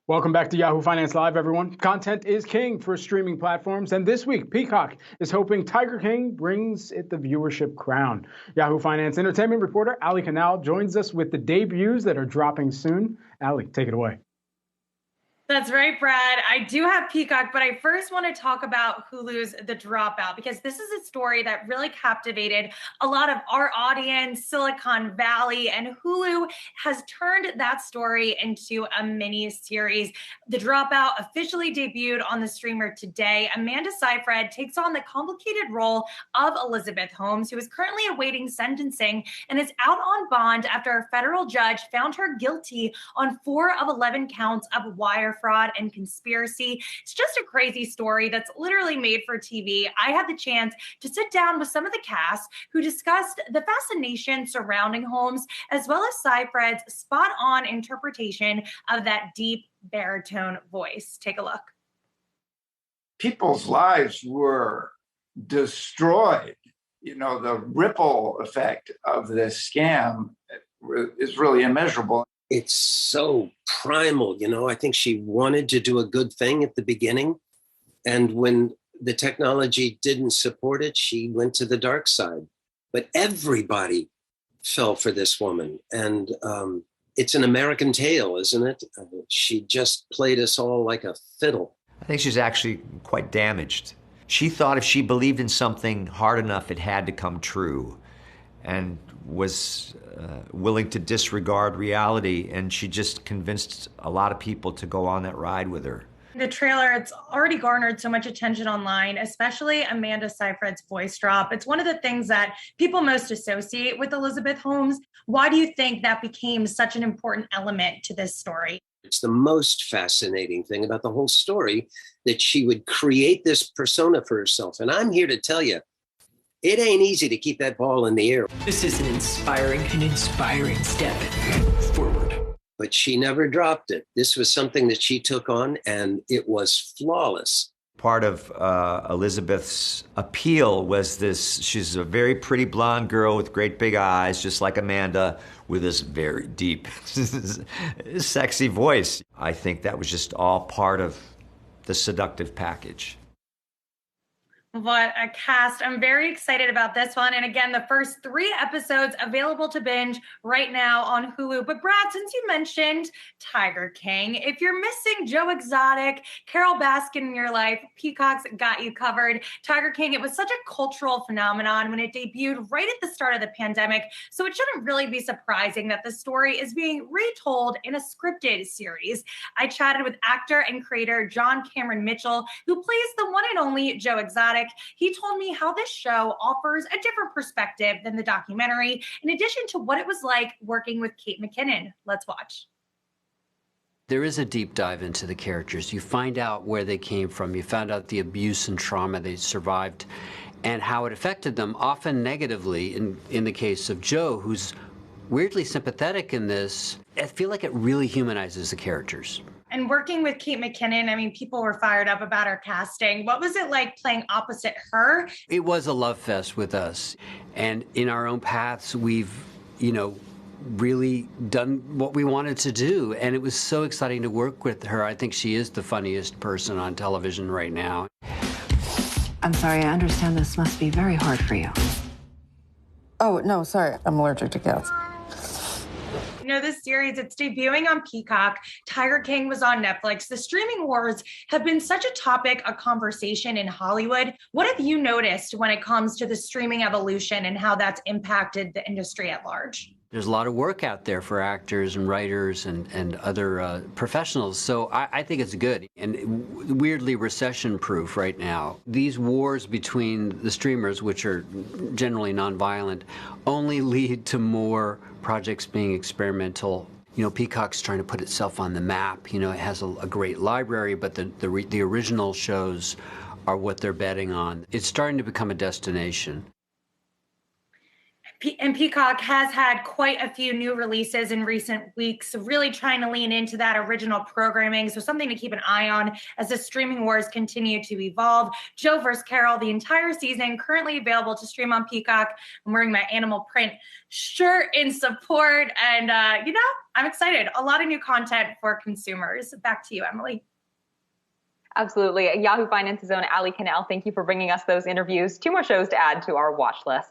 Welcome back to Yahoo Finance Live, everyone. Content is king for streaming platforms, and this week, Peacock is hoping Tiger King brings it the viewership crown. Yahoo Finance entertainment reporter Allie Canal joins us with the debuts that are dropping soon. Allie, take it away. That's right, Brad. I do have Peacock, but I first want to talk about Hulu's The Dropout, because this is a story that really captivated a lot of our audience, Silicon Valley, and Hulu has turned that story into a mini series. The Dropout officially debuted on the streamer today. Amanda Seyfried takes on the complicated role of Elizabeth Holmes, who is currently awaiting sentencing and is out on bond after a federal judge found her guilty on 4 of 11 counts of wire fraud and conspiracy. It's just a crazy story that's literally made for TV. I had the chance to sit down with some of the cast who discussed the fascination surrounding Holmes, as well as Seyfried's spot-on interpretation of that deep baritone voice. Take a look. People's lives were destroyed. You know, the ripple effect of this scam is really immeasurable. It's so primal, you know. I think she wanted to do a good thing at the beginning. And when the technology didn't support it, she went to the dark side. But everybody fell for this woman. And it's an American tale, isn't it? She just played us all like a fiddle. I think she's actually quite damaged. She thought if she believed in something hard enough, it had to come true, and was willing to disregard reality, and she just convinced a lot of people to go on that ride with her. The trailer, it's already garnered so much attention online, especially Amanda Seyfried's voice drop. It's one of the things that people most associate with Elizabeth Holmes. Why do you think that became such an important element to this story? It's the most fascinating thing about the whole story, that she would create this persona for herself. And I'm here to tell you, it ain't easy to keep that ball in the air. This is an inspiring step forward. But she never dropped it. This was something that she took on, and it was flawless. Part of Elizabeth's appeal was this: she's a very pretty blonde girl with great big eyes, just like Amanda, with this very deep, sexy voice. I think that was just all part of the seductive package. What a cast. I'm very excited about this one. And again, the first 3 episodes available to binge right now on Hulu. But Brad, since you mentioned Tiger King, if you're missing Joe Exotic, Carole Baskin in your life, Peacock's got you covered. Tiger King, it was such a cultural phenomenon when it debuted right at the start of the pandemic. So it shouldn't really be surprising that the story is being retold in a scripted series. I chatted with actor and creator John Cameron Mitchell, who plays the one and only Joe Exotic. He told me how this show offers a different perspective than the documentary, in addition to what it was like working with Kate McKinnon. Let's watch. There is a deep dive into the characters. You find out where they came from. You found out the abuse and trauma they survived and how it affected them, often negatively. In the case of Joe, who's weirdly sympathetic in this, I feel like it really humanizes the characters. And working with Kate McKinnon, I mean, people were fired up about her casting. What was it like playing opposite her? It was a love fest with us. And in our own paths, we've, really done what we wanted to do. And it was so exciting to work with her. I think she is the funniest person on television right now. I'm sorry, I understand this must be very hard for you. Oh, no, sorry. I'm allergic to cats. This series, it's debuting on Peacock. Tiger King was on Netflix. The streaming wars have been such a topic of conversation in Hollywood. What have you noticed when it comes to the streaming evolution and how that's impacted the industry at large? There's a lot of work out there for actors and writers and other professionals, so I think it's good and weirdly recession-proof right now. These wars between the streamers, which are generally nonviolent, only lead to more projects being experimental. Peacock's trying to put itself on the map. It has a great library, but the original shows are what they're betting on. It's starting to become a destination. And Peacock has had quite a few new releases in recent weeks, so really trying to lean into that original programming. So something to keep an eye on as the streaming wars continue to evolve. Joe vs. Carole, the entire season, currently available to stream on Peacock. I'm wearing my animal print shirt in support. And, I'm excited. A lot of new content for consumers. Back to you, Emily. Absolutely. Yahoo Finance's own Allie Canal, thank you for bringing us those interviews. 2 more shows to add to our watch list.